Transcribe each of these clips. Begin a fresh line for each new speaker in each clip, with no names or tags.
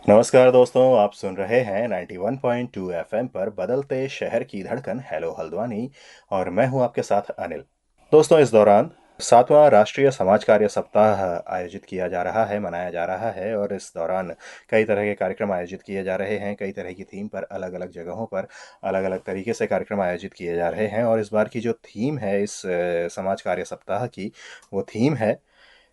नमस्कार दोस्तों, आप सुन रहे हैं 91.2 एफएम पर बदलते शहर की धड़कन हेलो हल्द्वानी और मैं हूं आपके साथ अनिल। दोस्तों, इस दौरान 7वां राष्ट्रीय समाज कार्य सप्ताह आयोजित किया जा रहा है, मनाया जा रहा है और इस दौरान कई तरह के कार्यक्रम आयोजित किए जा रहे हैं। कई तरह की थीम पर अलग-अलग जगहों पर अलग-अलग तरीके से कार्यक्रम आयोजित किए जा रहे हैं और इस बार की जो थीम है इस समाज कार्य सप्ताह की, वो थीम है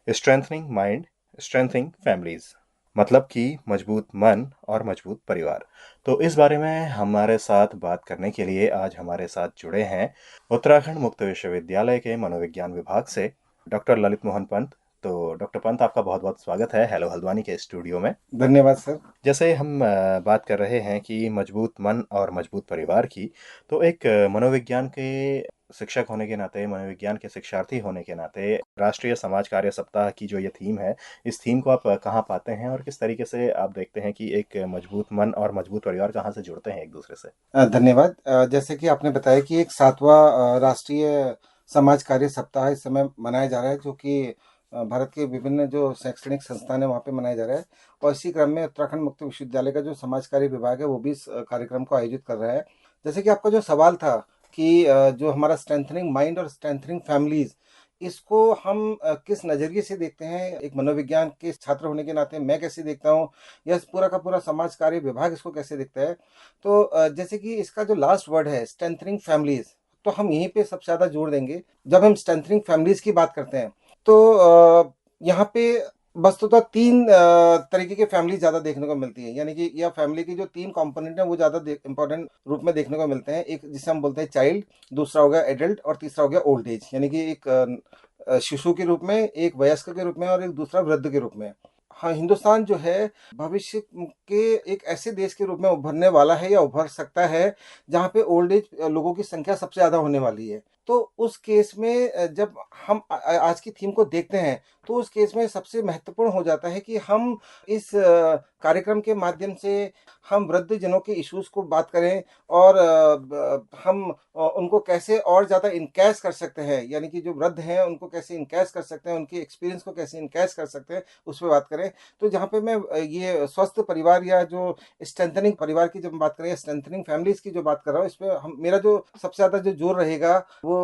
स्ट्रेंथनिंग माइंड, स्ट्रेंथनिंग फैमिलीज। मतलब कि मजबूत मन और मजबूत परिवार। तो इस बारे में हमारे साथ बात करने के लिए आज हमारे साथ जुड़े हैं उत्तराखंड मुक्त विश्वविद्यालय के मनोविज्ञान विभाग से डॉक्टर ललित मोहन पंत। तो डॉक्टर पंत, आपका बहुत बहुत स्वागत है हेलो हल्द्वानी के स्टूडियो में।
धन्यवाद सर।
जैसे हम बात कर रहे हैं कि मजबूत मन और मजबूत परिवार की, तो एक मनोविज्ञान के शिक्षक होने के नाते, मनोविज्ञान के शिक्षार्थी होने के नाते, राष्ट्रीय समाज कार्य सप्ताह की जो ये थीम है, इस थीम को आप कहाँ पाते हैं और किस तरीके से आप देखते हैं कि एक मजबूत मन और मजबूत परिवार कहाँ से जुड़ते हैं एक दूसरे से?
धन्यवाद। जैसे कि आपने बताया कि एक 7वां राष्ट्रीय समाज कार्य सप्ताह इस समय मनाया जा रहा है, जो कि भारत के विभिन्न जो शैक्षणिक संस्थान है वहाँ पे मनाया जा रहा है। और इसी क्रम में उत्तराखंड मुक्त विश्वविद्यालय का जो समाज कार्य विभाग है वो भी इस कार्यक्रम को आयोजित कर रहा है। जैसे कि आपका जो सवाल था कि जो हमारा स्ट्रेंथनिंग माइंड और स्ट्रेंथनिंग फैमिलीज, इसको हम किस नज़रिए से देखते हैं, एक मनोविज्ञान के छात्र होने के नाते मैं कैसे देखता हूँ, या पूरा का पूरा समाज कार्य विभाग इसको कैसे देखता है। तो जैसे कि इसका जो लास्ट वर्ड है स्ट्रेंथनिंग फैमिलीज, तो हम यहीं पे सबसे ज़्यादा जोर देंगे। जब हम स्ट्रेंथनिंग फैमिलीज की बात करते हैं तो यहाँ पे वस्तुतः तीन तरीके की फैमिली ज़्यादा देखने को मिलती है, यानी कि यह फैमिली की जो तीन कंपोनेंट हैं वो ज़्यादा इंपॉर्टेंट रूप में देखने को मिलते हैं। एक जिसे हम बोलते हैं चाइल्ड, दूसरा हो गया एडल्ट और तीसरा हो गया ओल्ड एज, यानी कि एक शिशु के रूप में, एक वयस्क के रूप में और एक दूसरा वृद्ध के रूप में। हाँ, हिंदुस्तान जो है भविष्य के एक ऐसे देश के रूप में उभरने वाला है या उभर सकता है जहाँ पे ओल्ड एज लोगों की संख्या सबसे ज़्यादा होने वाली है। तो उस केस में जब हम आज की थीम को देखते हैं तो उस केस में सबसे महत्वपूर्ण हो जाता है कि हम इस कार्यक्रम के माध्यम से हम वृद्धजनों के इश्यूज़ को बात करें और हम उनको कैसे और ज़्यादा इनकैश कर सकते हैं, यानी कि जो वृद्ध हैं उनको कैसे इनकैश कर सकते हैं, उनके एक्सपीरियंस को कैसे इनकैश कर सकते हैं, उस पे बात करें। तो जहाँ पे मैं ये स्वस्थ परिवार या जो स्ट्रेंथनिंग परिवार की जब हम बात करें या स्ट्रेंथनिंग फैमिलीज़ की जो बात कर रहा हूँ, इसपे हम मेरा जो सबसे ज़्यादा जो जोर रहेगा वो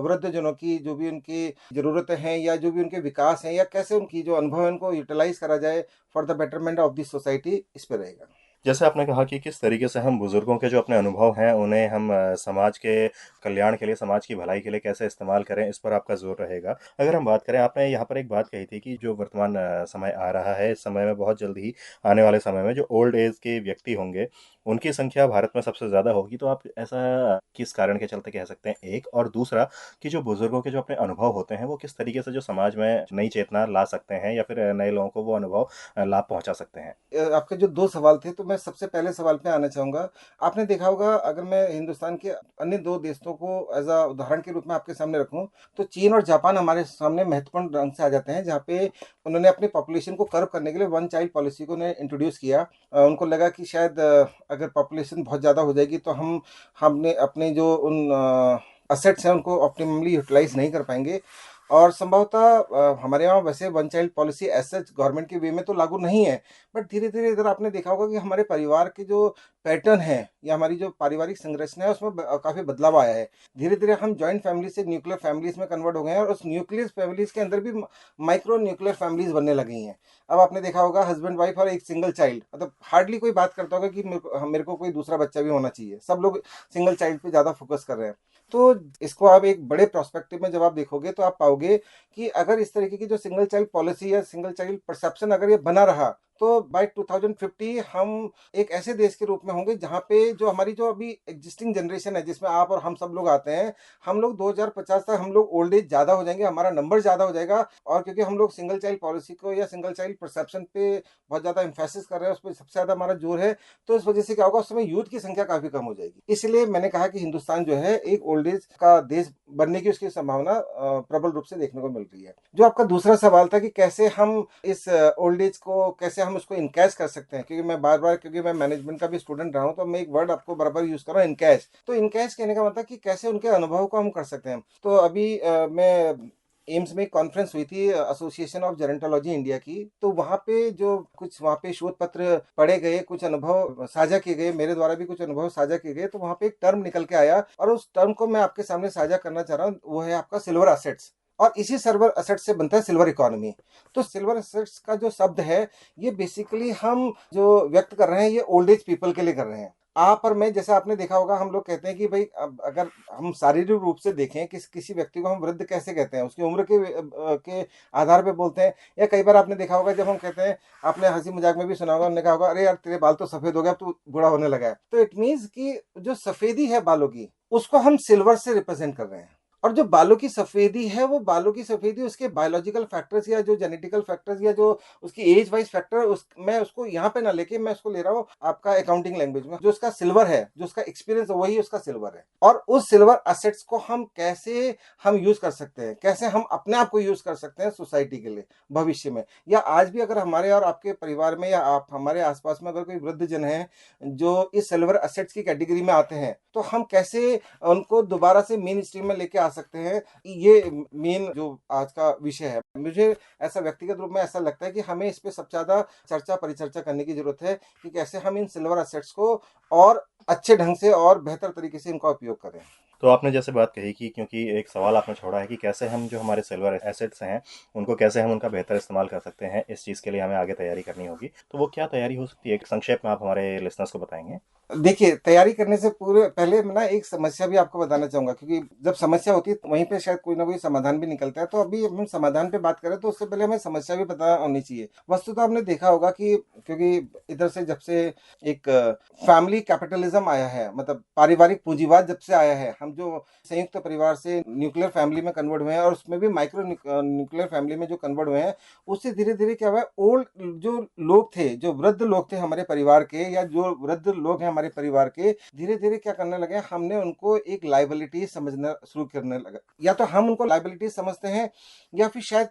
वृद्धजनों की जो भी उनकी ज़रूरतें हैं या जो भी उनके विकास हैं या कैसे उनकी जो अनुभव है उनको यूटिलाइज़ करा जाए for the betterment of the society, इस पे रहेगा।
जैसे आपने कहा कि किस तरीके से हम बुजुर्गों के जो अपने अनुभव हैं उन्हें हम समाज के कल्याण के लिए, समाज की भलाई के लिए कैसे इस्तेमाल करें, इस पर आपका जोर रहेगा। अगर हम बात करें, आपने यहाँ पर एक बात कही थी कि जो वर्तमान समय आ रहा है, इस समय में बहुत जल्द ही आने वाले समय में जो ओल्ड एज के व्यक्ति होंगे, उनकी संख्या भारत में सबसे ज़्यादा होगी। तो आप ऐसा किस कारण के चलते कह सकते हैं, एक? और दूसरा कि जो बुजुर्गों के जो अपने अनुभव होते हैं वो किस तरीके से जो समाज में नई चेतना ला सकते हैं या फिर नए लोगों को वो अनुभव लाभ पहुंचा सकते हैं?
आपके जो 2 सवाल थे, तो मैं सबसे पहले सवाल पे आना चाहूँगा। आपने देखा होगा, अगर मैं हिंदुस्तान के अन्य 2 देशों को एज़ अ उदाहरण के रूप में आपके सामने रखूँ, तो चीन और जापान हमारे सामने महत्वपूर्ण ढंग से आ जाते हैं, जहाँ पे उन्होंने अपनी पॉपुलेशन को कर्व करने के लिए वन चाइल्ड पॉलिसी को उन्होंने इंट्रोड्यूस किया। उनको लगा कि शायद अगर पॉपुलेशन बहुत ज़्यादा हो जाएगी तो हमने अपने जो उन एसेट्स हैं उनको ऑप्टिमली यूटिलाइज़ नहीं कर पाएँगे। और संभवतः हमारे यहाँ वैसे one child policy as such government के वे में तो लागू नहीं है, बट धीरे-धीरे इधर आपने देखा होगा कि हमारे परिवार के जो पैटर्न है या हमारी जो पारिवारिक संरचना है उसमें काफ़ी बदलाव आया है। धीरे-धीरे हम जॉइंट फैमिली से न्यूक्लियर फैमिलीज़ में कन्वर्ट हो गए हैं और उस न्यूक्लियर फैमिलीज़ के अंदर भी माइक्रो न्यूक्लियर फैमिलीज़ बनने लगी हैं। अब आपने देखा होगा हस्बैंड वाइफ और एक सिंगल चाइल्ड, मतलब हार्डली कोई बात करता होगा कि मेरे को कोई दूसरा बच्चा भी होना चाहिए। सब लोग सिंगल चाइल्ड पे ज़्यादा फोकस कर रहे हैं। तो इसको आप एक बड़े पर्सपेक्टिव में जब आप देखोगे तो आप पाओगे कि अगर इस तरीके की जो सिंगल चाइल्ड पॉलिसी या सिंगल चाइल्ड परसेप्शन अगर ये बना रहा, तो बाय 2050 हम एक ऐसे देश के रूप में होंगे जहाँ पे जो हमारी जो अभी एग्जिस्टिंग जनरेशन है जिसमें आप और हम सब लोग आते हैं, हम लोग 2050 तक हम लोग ओल्ड एज ज़्यादा हो जाएंगे, हमारा नंबर ज़्यादा हो जाएगा। और क्योंकि हम लोग सिंगल चाइल्ड पॉलिसी को या सिंगल चाइल्ड परसेप्शन पे बहुत ज़्यादा इम्फेसिस कर रहे हैं, उस पर सबसे ज़्यादा हमारा जोर है, तो इस वजह से क्या होगा, उस समय यूथ की संख्या काफ़ी कम हो जाएगी। इसलिए मैंने कहा कि हिंदुस्तान जो है एक ओल्ड एज का देश बनने की उसकी संभावना प्रबल रूप से देखने को मिल रही है। जो आपका दूसरा सवाल था कि कैसे हम इस ओल्ड एज को कैसे हम उसको इनकैश कर सकते हैं, क्योंकि मैं बार-बार, क्योंकि मैं मैनेजमेंट का भी स्टूडेंट रहा हूँ, तो मैं एक वर्ड आपको बराबर यूज़ कर रहा हूँ, इनकैश। तो इनकैश कहने का मतलब कि कैसे उनके अनुभव को हम कर सकते हैं। तो अभी मैं एम्स में एक कॉन्फ्रेंस हुई थी एसोसिएशन ऑफ जेरोंटोलॉजी इंडिया की, तो वहाँ पे जो कुछ वहाँ पे शोध पत्र पढ़े गए, कुछ अनुभव साझा किए गए, मेरे द्वारा भी कुछ अनुभव साझा किए गए, तो वहाँ पे एक टर्म निकल के आया और उस टर्म को मैं आपके सामने साझा करना चाह रहा हूँ, वो है आपका सिल्वर असेट्स। और इसी सिल्वर असेट्स से बनता है सिल्वर इकोनॉमी। तो सिल्वर असेट्स का जो शब्द है, ये बेसिकली हम जो व्यक्त कर रहे हैं, ये ओल्ड एज पीपल के लिए कर रहे हैं। आप और मैं, जैसा आपने देखा होगा, हम लोग कहते हैं कि भाई अब अगर हम शारीरिक रूप से देखें किसी व्यक्ति को हम वृद्ध कैसे कहते हैं, उसकी उम्र के आधार पे बोलते हैं। या कई बार आपने देखा होगा जब हम कहते हैं, आपने हंसी मजाक में भी सुना होगा, हमने कहा होगा अरे यार तेरे बाल तो सफेद हो गया, अब तू बूढ़ा होने लगा है। तो इट मीन्स कि जो सफेदी है बालों की, उसको हम सिल्वर से रिप्रेजेंट कर रहे हैं। और जो बालों की सफेदी है, वो बालों की सफेदी उसके बायोलॉजिकल फैक्टर्स या जो जेनेटिकल फैक्टर्स या जो उसकी एज वाइज फैक्टर, उस मैं उसको यहाँ पे ना लेके मैं उसको ले रहा हूँ आपका अकाउंटिंग लैंग्वेज में। जो उसका सिल्वर है, जो उसका एक्सपीरियंस है, वही उसका सिल्वर है। और उस सिल्वर असेट्स को हम कैसे हम यूज कर सकते हैं, कैसे हम अपने आप को यूज कर सकते हैं सोसाइटी के लिए भविष्य में, या आज भी अगर हमारे और आपके परिवार में या आप हमारे आसपास में अगर कोई वृद्ध जन है जो इस सिल्वर असेट्स की कैटेगरी में आते हैं, तो हम कैसे उनको दोबारा से मेन स्ट्रीम में लेके आ सकते हैं। ये मेन जो आज का विषय है। मुझे ऐसा व्यक्तिगत रूप में ऐसा लगता है कि हमें इस पे सबसे ज्यादा चर्चा परिचर्चा करने की जरूरत है कि कैसे हम इन सिल्वर असेट्स को और अच्छे ढंग से और बेहतर तरीके से इनका उपयोग करें।
तो आपने जैसे बात कही कि क्योंकि एक सवाल आपने छोड़ा है कि कैसे हम जो हमारे सिल्वर एसेट्स हैं उनको कैसे हम उनका बेहतर इस्तेमाल कर सकते हैं, इस चीज़ के लिए हमें आगे तैयारी करनी होगी। तो वो क्या तैयारी हो सकती है, एक संक्षेप में आप हमारे लिसनर्स को बताएंगे?
देखिए, तैयारी करने से पूरे पहले मैं ना एक समस्या भी आपको बताना चाहूँगा, क्योंकि जब समस्या होती है तो वहीं पे शायद कोई ना कोई समाधान भी निकलता है। तो अभी हम समाधान पे बात करें तो उससे पहले हमें समस्या भी पता होनी चाहिए। वस्तुतः आपने देखा होगा कि क्योंकि इधर से जब से एक फैमिली कैपिटलिज्म आया है, मतलब पारिवारिक पूंजीवाद जब से आया है, हम जो संयुक्त परिवार से न्यूक्लियर फैमिली में कन्वर्ट हुए हैं और उसमें भी माइक्रो न्यूक्लियर फैमिली में जो कन्वर्ट हुए हैं, उससे धीरे-धीरे क्या हुआ है, ओल्ड जो लोग थे, जो वृद्ध लोग थे हमारे परिवार के, या जो वृद्ध लोग हैं हमारे परिवार के, धीरे-धीरे क्या करने लगे, हमने उनको एक लायबिलिटी समझना शुरू करने लगा। या तो हम उनको लायबिलिटी समझते हैं, या फिर शायद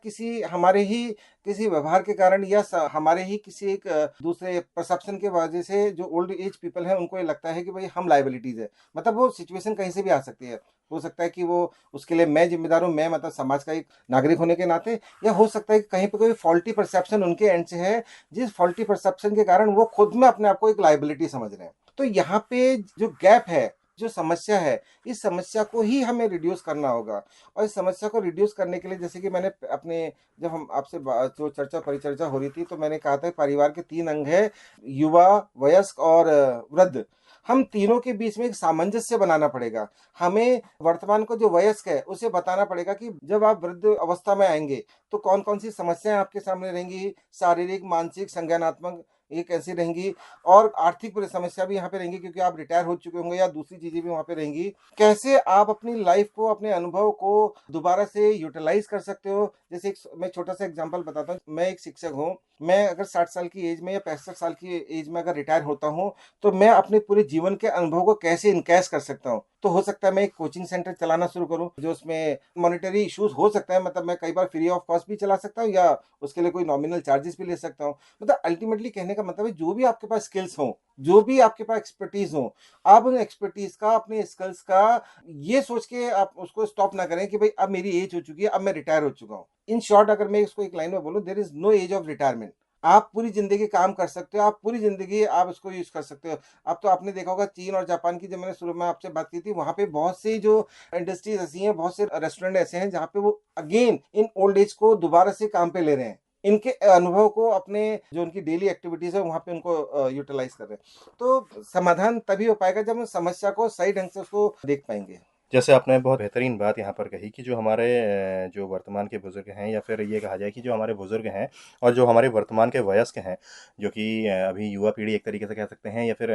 किसी व्यवहार के कारण, या हमारे ही किसी एक दूसरे परसेप्शन के वजह से जो ओल्ड एज पीपल है उनको ये लगता है कि भाई हम लायबिलिटीज है। मतलब वो सिचुएशन कहीं से भी आ सकती है। हो सकता है कि वो उसके लिए मैं जिम्मेदार हूँ, मैं मतलब समाज का एक नागरिक होने के नाते, या हो सकता है कि कहीं पे कोई फॉल्टी परसेप्शन उनके एंड से है, जिस फॉल्टी परसेप्शन के कारण वो खुद में अपने आप को एक लायबिलिटी समझ रहे हैं। तो यहाँ पे जो गैप है, जो समस्या है, इस समस्या को ही हमें रिड्यूस करना होगा। और इस समस्या को रिड्यूस करने के लिए, जैसे कि मैंने अपने, जब हम आपसे जो चर्चा परिचर्चा हो रही थी, तो मैंने कहा था परिवार के 3 अंग है, युवा, वयस्क और वृद्ध। हम तीनों के बीच में एक सामंजस्य बनाना पड़ेगा। हमें वर्तमान को जो वयस्क है उसे बताना पड़ेगा कि जब आप वृद्ध अवस्था में आएंगे तो कौन कौन सी समस्याएं आपके सामने रहेंगी, शारीरिक, मानसिक, संज्ञानात्मक, ये कैसी रहेंगी, और आर्थिक समस्या भी यहाँ पे रहेंगी क्योंकि आप रिटायर हो चुके होंगे, या दूसरी चीजें भी वहाँ पे रहेंगी। कैसे आप अपनी लाइफ को, अपने अनुभव को दोबारा से यूटिलाइज कर सकते हो। जैसे मैं छोटा सा एग्जांपल बताता हूँ। मैं एक शिक्षक हूँ। मैं अगर 60 साल की एज में या 65 साल की एज में अगर रिटायर होता हूँ, तो मैं अपने पूरे जीवन के अनुभव को कैसे इनकैश कर सकता हूँ। तो हो सकता है मैं एक कोचिंग सेंटर चलाना शुरू करूँ, जो उसमें मॉनेटरी इश्यूज हो सकता है, मतलब मैं कई बार फ्री ऑफ कॉस्ट भी चला सकता हूँ, या उसके लिए कोई नॉमिनल चार्जेस भी ले सकता हूँ। मतलब अल्टीमेटली कहने का मतलब है, जो भी आपके पास स्किल्स हो, जो भी आपके पास एक्सपर्टीज हो, आप उन एक्सपर्टीज का, अपने स्किल्स का, ये सोच के आप उसको स्टॉप ना करें कि भाई अब मेरी एज हो चुकी है, अब मैं रिटायर हो चुका हूँ। इन शॉर्ट अगर मैं इसको एक लाइन में बोलूँ, there is no age of retirement. आप पूरी जिंदगी काम कर सकते हो, आप पूरी जिंदगी आप इसको यूज कर सकते हो। अब तो आपने देखा होगा चीन और जापान की, जब मैंने शुरू में आपसे बात की थी, वहां पे बहुत सी जो इंडस्ट्रीज ऐसी हैं, बहुत से रेस्टोरेंट ऐसे हैं जहाँ पे वो अगेन इन ओल्ड एज को दोबारा से काम पे ले रहे हैं। इनके अनुभव को, अपने जो उनकी डेली एक्टिविटीज है वहां पे उनको यूटिलाइज कर रहे हैं। तो समाधान तभी हो पाएगा जब हम समस्या को सही ढंग से उसको देख पाएंगे।
जैसे आपने बहुत बेहतरीन बात यहाँ पर कही कि जो हमारे जो वर्तमान के बुज़ुर्ग हैं, या फिर ये कहा जाए कि जो हमारे बुज़ुर्ग हैं और जो हमारे वर्तमान के वयस्क हैं, जो कि अभी युवा पीढ़ी एक तरीके से कह सकते हैं, या फिर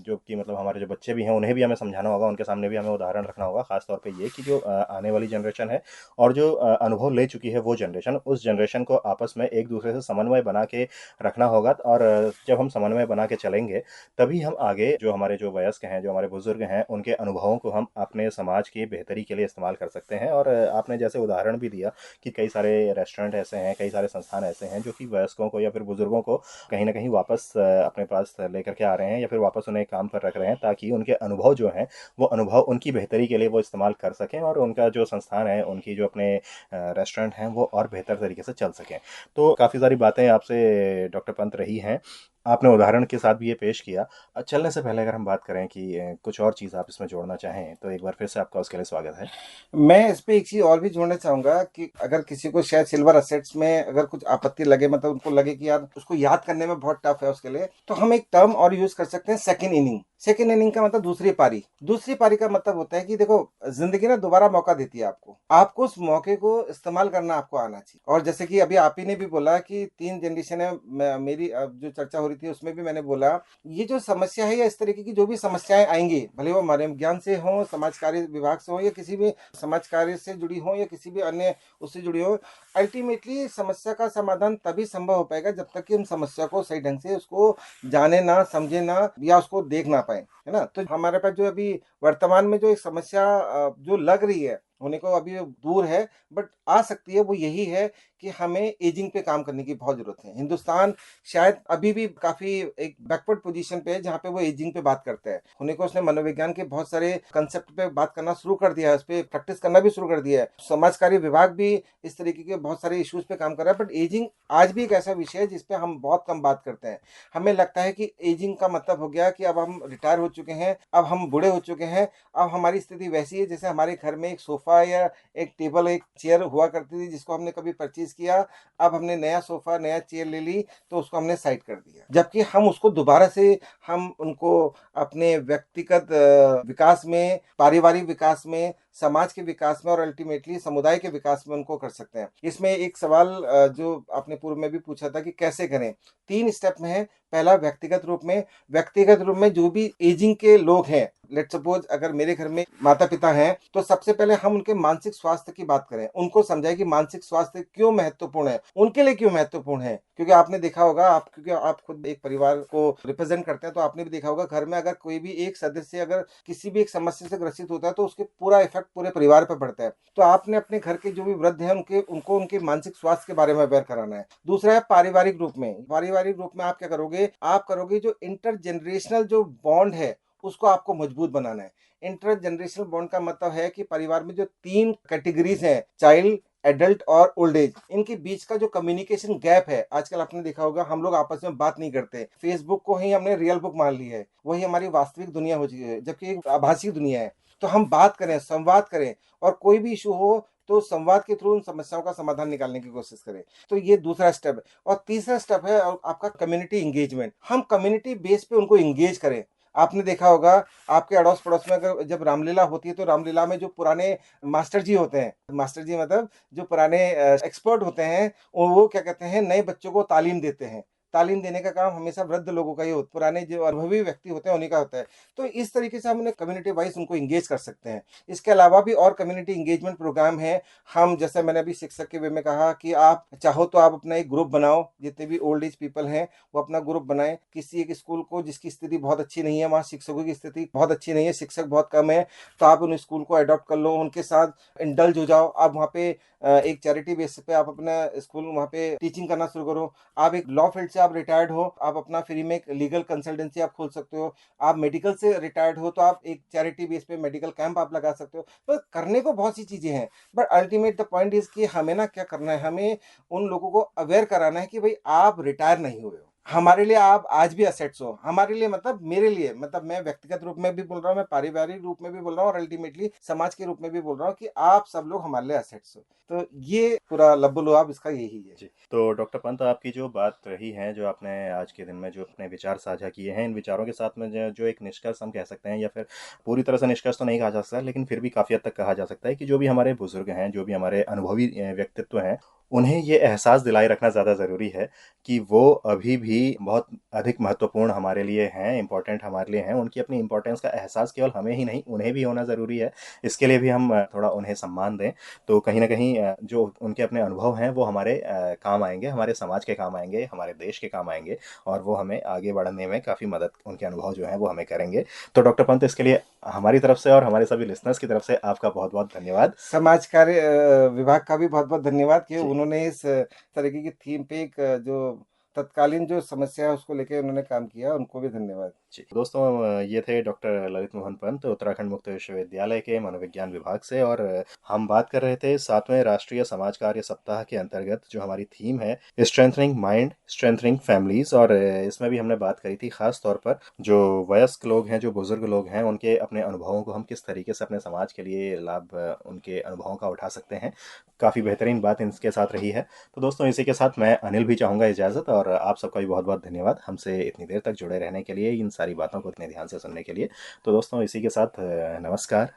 जो कि मतलब हमारे जो बच्चे भी हैं उन्हें भी हमें समझाना होगा, उनके सामने भी हमें उदाहरण रखना होगा। ख़ास तौर पे ये कि जो आने वाली जनरेशन है और जो अनुभव ले चुकी है वो जनरेशन, उस जनरेशन को आपस में एक दूसरे से समन्वय बना के रखना होगा। और जब हम समन्वय बना के चलेंगे, तभी हम आगे जो हमारे जो वयस्क हैं, जो हमारे बुज़ुर्ग हैं, उनके अनुभवों को हम अपने अपने समाज की बेहतरी के लिए इस्तेमाल कर सकते हैं। और आपने जैसे उदाहरण भी दिया कि कई सारे रेस्टोरेंट ऐसे हैं, कई सारे संस्थान ऐसे हैं जो कि वयस्कों को या फिर बुजुर्गों को कहीं ना कहीं वापस अपने पास लेकर के आ रहे हैं या फिर वापस उन्हें काम पर रख रहे हैं, ताकि उनके अनुभव जो हैं वो अनुभव उनकी बेहतरी के लिए वो इस्तेमाल कर सकें और उनका जो संस्थान है, उनकी जो अपने रेस्टोरेंट हैं वो और बेहतर तरीके से चल सकें। तो काफ़ी सारी बातें आपसे डॉक्टर पंत रही हैं, आपने उदाहरण के साथ भी ये पेश किया। चलने से पहले अगर हम बात करें कि कुछ और चीज़ आप इसमें जोड़ना चाहें, तो एक बार फिर से आपका उसके लिए स्वागत है।
मैं इस पे एक चीज और भी जोड़ना चाहूंगा कि अगर किसी को शायद सिल्वर असेट्स में अगर कुछ आपत्ति लगे, मतलब उनको लगे कि यार उसको याद करने में बहुत टफ है उसके लिए, तो हम एक टर्म और यूज कर सकते हैं, सेकंड इनिंग। सेकंड इनिंग का मतलब दूसरी पारी। दूसरी पारी का मतलब होता है कि देखो, जिंदगी ना दोबारा मौका देती है आपको, आपको उस मौके को इस्तेमाल करना आपको आना चाहिए। और जैसे कि अभी आप ही ने भी बोला कि 3 जनरेशन है, मेरी जो चर्चा हो रही थी उसमें भी मैंने बोला, ये जो समस्या है या इस तरीके की जो भी समस्याएं आएंगी, भले वो हमारे ज्ञान से हो, समाज कार्य विभाग से हो, या किसी भी समाज कार्य से जुड़ी हो, या किसी भी अन्य उससे जुड़ी हो, अल्टीमेटली समस्या का समाधान तभी संभव हो पाएगा जब तक कि हम समस्या को सही ढंग से उसको जाने ना, समझे ना, या उसको देख ना पाए, है ना। तो हमारे पास जो अभी वर्तमान में जो एक समस्या जो लग रही है होने को, अभी दूर है बट आ सकती है, वो यही है कि हमें एजिंग पे काम करने की बहुत जरूरत है। हिंदुस्तान शायद अभी भी काफी एक बैकवर्ड पोजीशन पे है जहाँ पे वो एजिंग पे बात करता है। होने को उसने मनोविज्ञान के बहुत सारे कंसेप्ट पे बात करना शुरू कर दिया है, उस पर प्रैक्टिस करना भी शुरू कर दिया है। समाज कार्य विभाग भी इस तरीके के बहुत सारे इश्यूज पे काम कर रहा है, बट एजिंग आज भी एक ऐसा विषय है जिसपे हम बहुत कम बात करते हैं। हमें लगता है कि एजिंग का मतलब हो गया कि अब हम रिटायर हो चुके हैं, अब हम बूढ़े हो चुके हैं, अब हमारी स्थिति वैसी है जैसे हमारे घर में एक सोफा या एक टेबल, एक चेयर हुआ करती थी जिसको हमने कभी परचेज किया, अब हमने नया सोफा, नया चेयर ले ली, तो उसको हमने साइड कर दिया, जबकि हम उसको दोबारा से, हम उनको अपने व्यक्तिगत विकास में, पारिवारिक विकास में, समाज के विकास में और अल्टीमेटली समुदाय के विकास में उनको कर सकते हैं। इसमें एक सवाल जो आपने पूर्व में भी पूछा था कि कैसे करें, 3 स्टेप में है। पहला, व्यक्तिगत रूप में। व्यक्तिगत रूप में जो भी एजिंग के लोग हैं, लेट सपोज अगर मेरे घर में माता पिता हैं, तो सबसे पहले हम उनके मानसिक स्वास्थ्य की बात करें, उनको समझाएं कि मानसिक स्वास्थ्य क्यों महत्वपूर्ण है, उनके लिए क्यों महत्वपूर्ण है। क्योंकि आपने देखा होगा, आप क्योंकि आप खुद एक परिवार को रिप्रेजेंट करते हैं, तो आपने भी देखा होगा घर में अगर कोई भी एक सदस्य अगर किसी भी एक समस्या से ग्रसित होता है तो उसके पूरा इफेक्ट पूरे परिवार पर पड़ता है। तो आपने अपने घर के जो भी वृद्ध हैं उनको उनके मानसिक स्वास्थ्य के बारे में अवेयर कराना है। दूसरा है पारिवारिक रूप में। पारिवारिक रूप में आप क्या करोगे, आप करोगे जो इंटर जनरेशनल जो बॉन्ड है उसको आपको मजबूत बनाना है। इंटर जनरेशनल बॉन्ड का मतलब है कि परिवार में जो 3 कैटेगरीज हैं, चाइल्ड, एडल्ट और ओल्ड एज, इनके बीच का जो कम्युनिकेशन गैप है, आजकल आपने देखा होगा हम लोग आपस में बात नहीं करते, फेसबुक को ही हमने रियल बुक मान ली है, वही हमारी वास्तविक दुनिया हो चुकी है, जबकि एक आभासी दुनिया है। तो हम बात करें, संवाद करें, और कोई भी इशू हो तो संवाद के थ्रू उन समस्याओं का समाधान निकालने की कोशिश करें। तो ये दूसरा स्टेप है। और तीसरा स्टेप है आपका कम्युनिटी इंगेजमेंट। हम कम्युनिटी बेस पे उनको इंगेज करें। आपने देखा होगा आपके अड़ोस पड़ोस में अगर जब रामलीला होती है, तो रामलीला में जो पुराने मास्टर जी होते हैं, मास्टर जी मतलब जो पुराने एक्सपर्ट होते हैं, वो क्या कहते हैं, नए बच्चों को तालीम देते हैं। तालीम देने का काम हमेशा वृद्ध लोगों का ही होता है, पुराने जो अनुभवी व्यक्ति होते हैं उन्हीं का होता है। तो इस तरीके से हम उन्हें कम्युनिटी वाइज उनको इंगेज कर सकते हैं। इसके अलावा भी और कम्युनिटी इंगेजमेंट प्रोग्राम है। हम, जैसे मैंने अभी शिक्षक के वे में कहा कि आप चाहो तो आप अपना एक ग्रुप बनाओ, जितने भी ओल्ड एज पीपल हैं वो अपना ग्रुप बनाएं। किसी एक स्कूल को जिसकी स्थिति बहुत अच्छी नहीं है, वहाँ शिक्षकों की स्थिति बहुत अच्छी नहीं है, शिक्षक बहुत कम है, तो आप उन स्कूल को अडॉप्ट कर लो, उनके साथ इंडल्ज हो जाओ। आप वहाँ पे एक चैरिटी बेसिस पे आप अपना स्कूल वहाँ पे टीचिंग करना शुरू करो। आप एक लॉ फील्ड से आप रिटायर्ड हो, आप अपना फ्री में एक लीगल कंसल्टेंसी आप खोल सकते हो। आप मेडिकल से रिटायर्ड हो तो आप एक चैरिटी बेस पे मेडिकल कैंप आप लगा सकते हो। तो करने को बहुत सी चीजें हैं, but ultimate the point is कि हमें ना क्या करना है, हमें उन लोगों को अवेयर कराना है कि भाई आप रिटायर नहीं हुए हो, हमारे लिए आप आज भी असेट्स हो। हमारे लिए मतलब मेरे लिए, मतलब मैं व्यक्तिगत रूप में भी बोल रहा हूँ, मैं पारिवारिक रूप में भी बोल रहा हूँ, और अल्टीमेटली समाज के रूप में भी बोल रहा हूँ कि आप सब लोग हमारे लिए असेट्स हो। तो ये पूरा लब्बुलुआब इसका यही है।
जी, तो डॉक्टर पंत, आपकी जो बात रही है, जो आपने आज के दिन में जो अपने विचार साझा किए हैं, इन विचारों के साथ में जो जो एक निष्कर्ष हम कह सकते हैं, या फिर पूरी तरह से निष्कर्ष तो नहीं कहा जा सकता, लेकिन फिर भी काफ़ी हद तक कहा जा सकता है कि जो भी हमारे बुजुर्ग हैं, जो भी हमारे अनुभवी व्यक्तित्व हैं, उन्हें ये एहसास दिलाए रखना ज़्यादा ज़रूरी है कि वो अभी भी बहुत अधिक महत्वपूर्ण हमारे लिए हैं, इम्पोर्टेंट हमारे लिए हैं, उनकी अपनी इम्पोर्टेंस का एहसास केवल हमें ही नहीं, उन्हें भी होना ज़रूरी है। इसके लिए भी हम थोड़ा उन्हें सम्मान दें, तो कहीं न कहीं जो उनके अपने अनुभव हैं, वो हमारे काम आएँगे, हमारे समाज के काम आएँगे, हमारे देश के काम आएँगे और वो हमें आगे बढ़ने में काफ़ी मदद उनके अनुभव जो हैं, वो हमें करेंगे। तो डॉक्टर पंत, इसके लिए हमारी तरफ से और हमारे सभी लिसनर्स की तरफ से आपका बहुत-बहुत धन्यवाद।
समाज कार्य विभाग का भी बहुत-बहुत धन्यवाद कि
जी।
उन्होंने इस तरीके की थीम पे एक जो तत्कालीन जो समस्या है उसको लेके उन्होंने काम किया, उनको भी धन्यवाद।
जी, दोस्तों ये थे डॉक्टर ललित मोहन पंत, उत्तराखंड मुक्त विश्वविद्यालय के मनोविज्ञान विभाग से, और हम बात कर रहे थे 7वें राष्ट्रीय समाज कार्य सप्ताह के अंतर्गत जो हमारी थीम है, स्ट्रेंथनिंग माइंड, स्ट्रेंथनिंग फैमिलीज, और इसमें भी हमने बात करी थी खास तौर पर जो वयस्क लोग हैं, जो बुजुर्ग लोग हैं, उनके अपने अनुभवों को हम किस तरीके से अपने समाज के लिए लाभ उनके अनुभवों का उठा सकते हैं। काफ़ी बेहतरीन बात इनके साथ रही है। तो दोस्तों, इसी के साथ मैं अनिल भी चाहूँगा इजाज़त, और आप सबका भी बहुत-बहुत धन्यवाद हमसे इतनी देर तक जुड़े रहने के लिए, इन सारी बातों को इतने ध्यान से सुनने के लिए। तो दोस्तों, इसी के साथ नमस्कार।